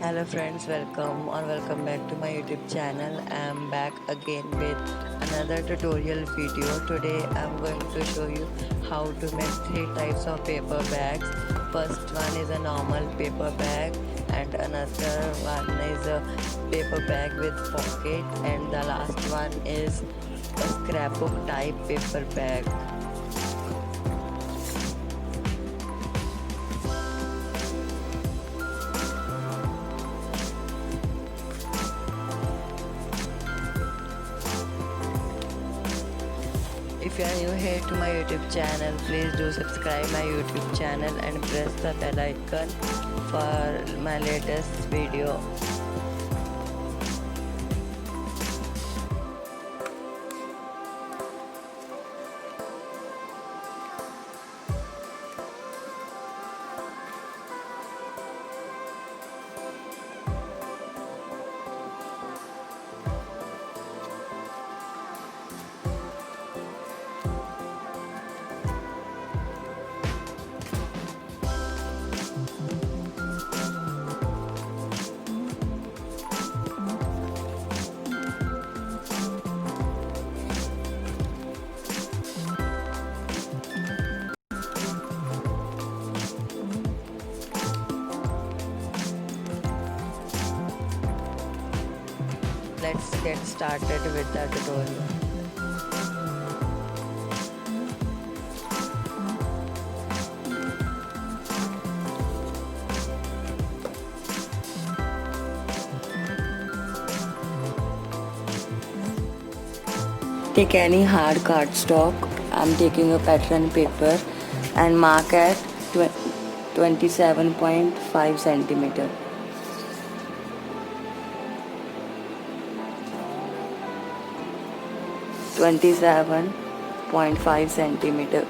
Hello friends, welcome back to my YouTube channel. I am back again with another tutorial video. Today I am going to show you how to make three types of paper bags. First one is a normal paper bag, and another one is a paper bag with pocket, and the last one is a scrapbook type paper bag. If you are new here to my YouTube channel, please do subscribe my YouTube channel and press the bell icon for my latest video. Let's get started with the tutorial. Take any hard cardstock. I'm taking a pattern paper and mark at 27.5 centimeter. centimeter.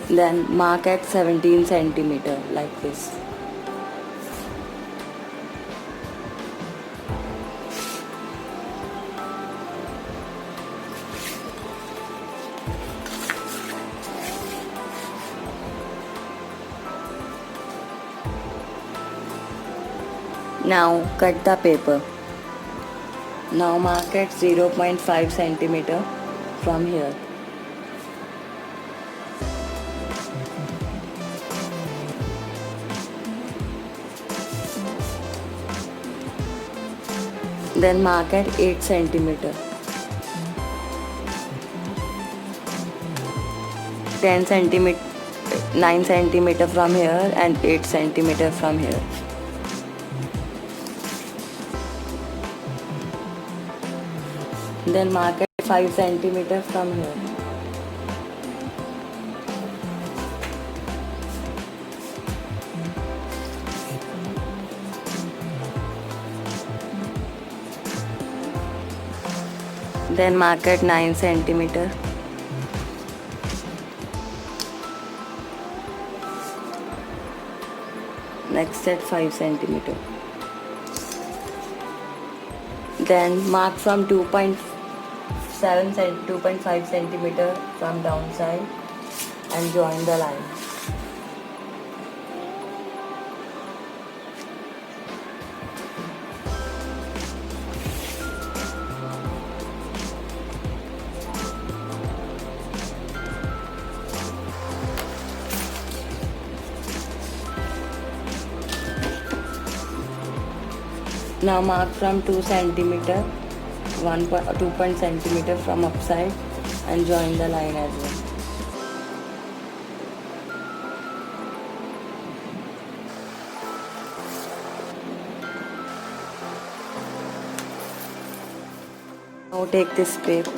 Then mark at 17 centimeter like this. Now cut the paper. Now mark at 0.5 centimeter from here. Then mark at 8 centimeter. 10 centimeter, 9 centimeter from here and 8 centimeter from here. Then mark at 5 centimeter from here. Then mark at 9 centimeter. Next at 5 centimeter. Then mark from 2.5 centimeter from downside and join the line. Now mark from 2 centimeter, 2 centimeter from upside and join the line as well. Now take this paper.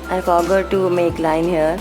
I forgot to make line here.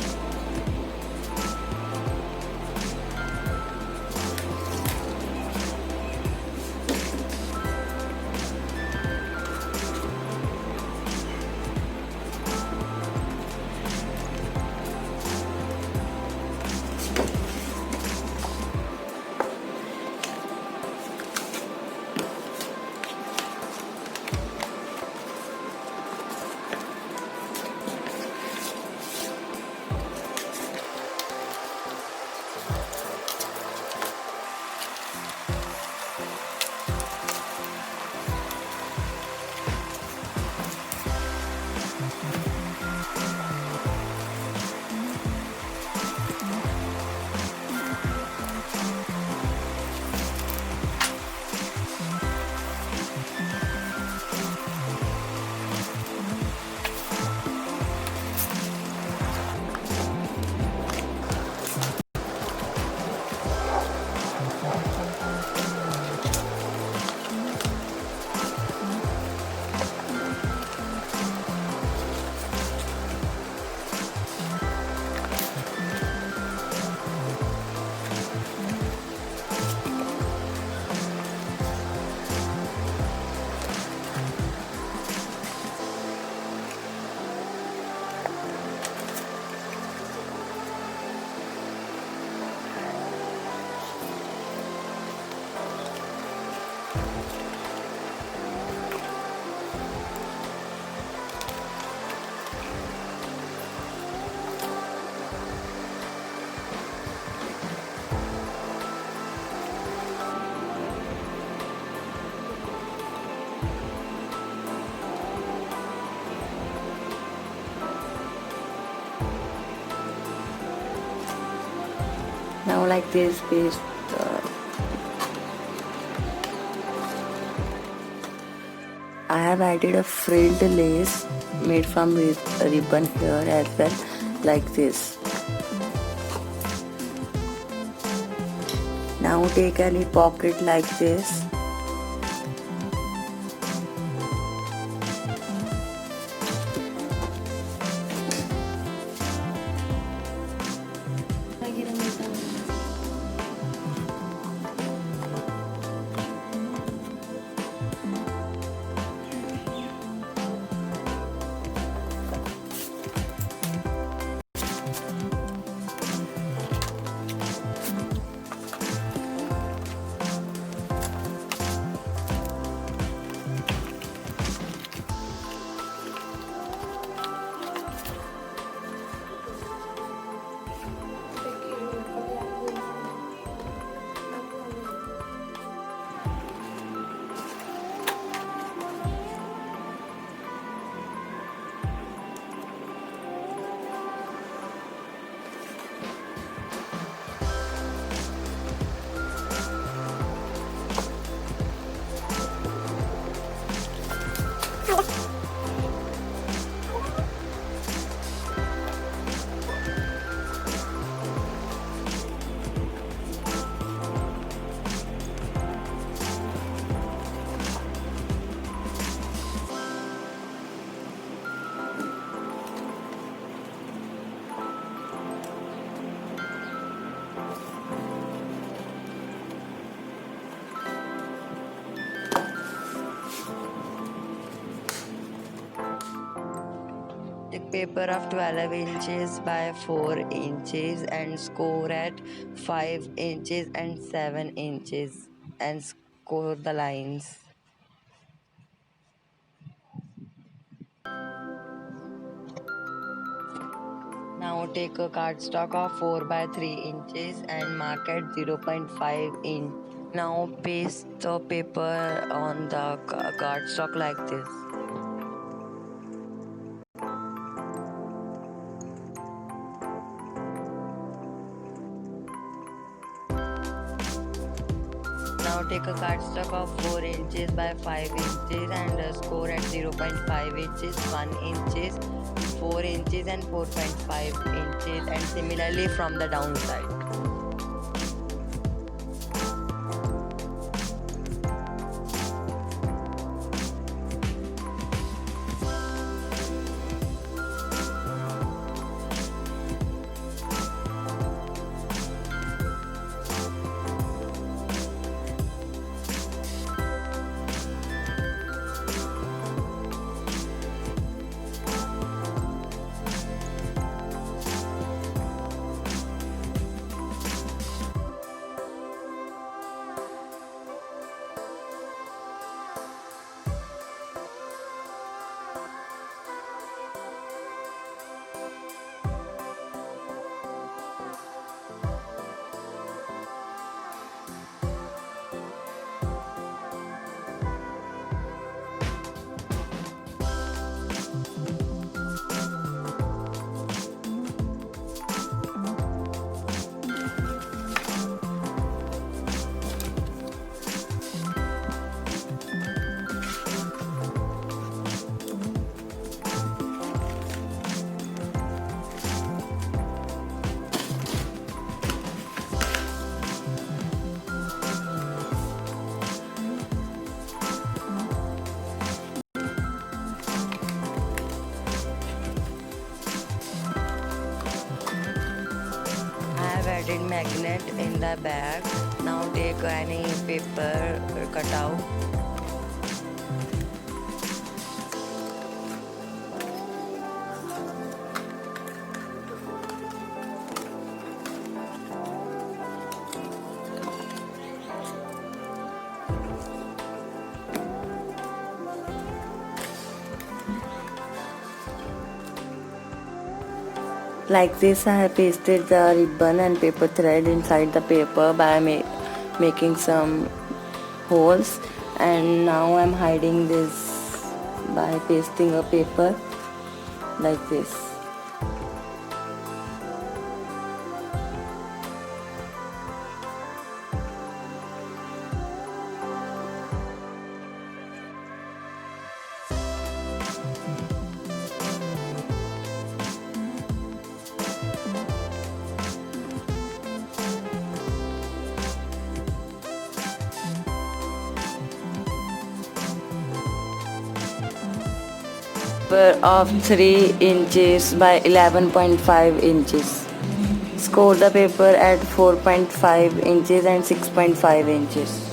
Now like this paste. I have added a frilled lace made from ribbon here as well, like this. Now take any pocket like this. Take paper of 12 inches by 4 inches and score at 5 inches and 7 inches and score the lines. Now take a cardstock of 4 by 3 inches and mark at 0.5 inch. Now paste the paper on the cardstock like this. Now take a cardstock of 4 inches by 5 inches and score at 0.5 inches, 1 inches, 4 inches and 4.5 inches, and similarly from the downside. added magnet in the bag. Now take any paper cutout. Like this, I have pasted the ribbon and paper thread inside the paper by making some holes, and now I'm hiding this by pasting a paper like this. Paper of 3 inches by 11.5 inches. Score the paper at 4.5 inches and 6.5 inches.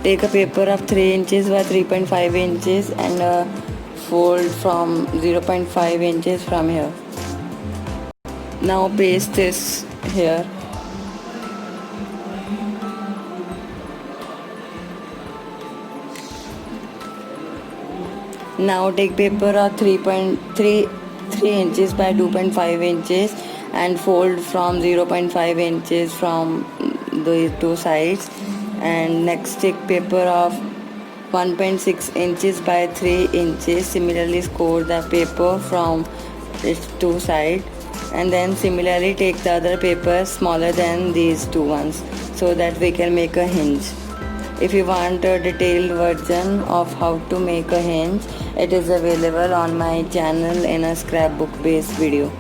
Take a paper of 3 inches by 3.5 inches and fold from 0.5 inches from here. Now paste this here. Now take paper of 3 inches by 2.5 inches and fold from 0.5 inches from the two sides, and next take paper of 1.6 inches by 3 inches. Similarly score the paper from its two sides, and then similarly take the other paper smaller than these two ones so that we can make a hinge. If you want a detailed version of how to make a hinge, it is available on my channel in a scrapbook based video.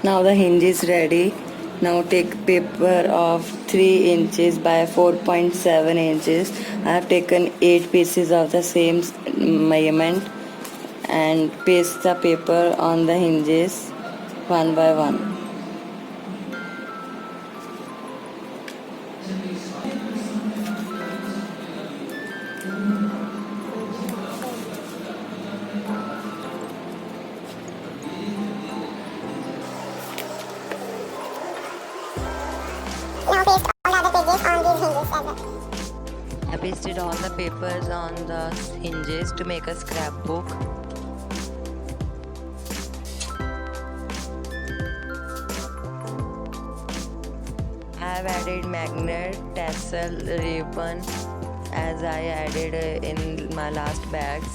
Now the hinge is ready. Now take paper of 3 inches by 4.7 inches. I have taken 8 pieces of the same measurement and paste the paper on the hinges one by one. Now paste all the other pages on these hinges as well. I pasted all the papers on the hinges to make a scrapbook. I have added magnet, tassel, ribbon as I added in my last bags.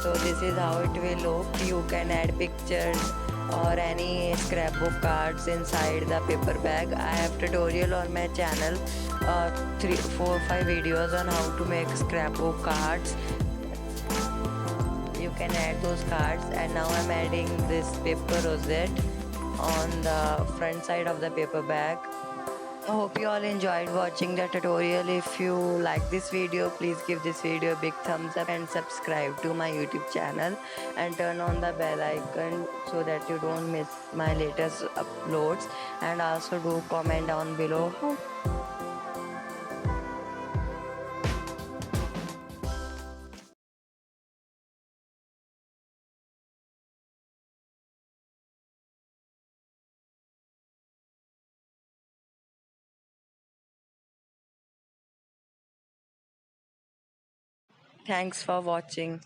So this is how it will look. You can add pictures or any scrapbook cards inside the paper bag. I have tutorial on my channel, 3, 4, 5 videos on how to make scrapbook cards. You can add those cards, and now I'm adding this paper rosette on the front side of the paper bag. I hope you all enjoyed watching the tutorial. If you like this video, please give this video a big thumbs up and subscribe to my YouTube channel and turn on the bell icon so that you don't miss my latest uploads, and also do comment down below. Thanks for watching.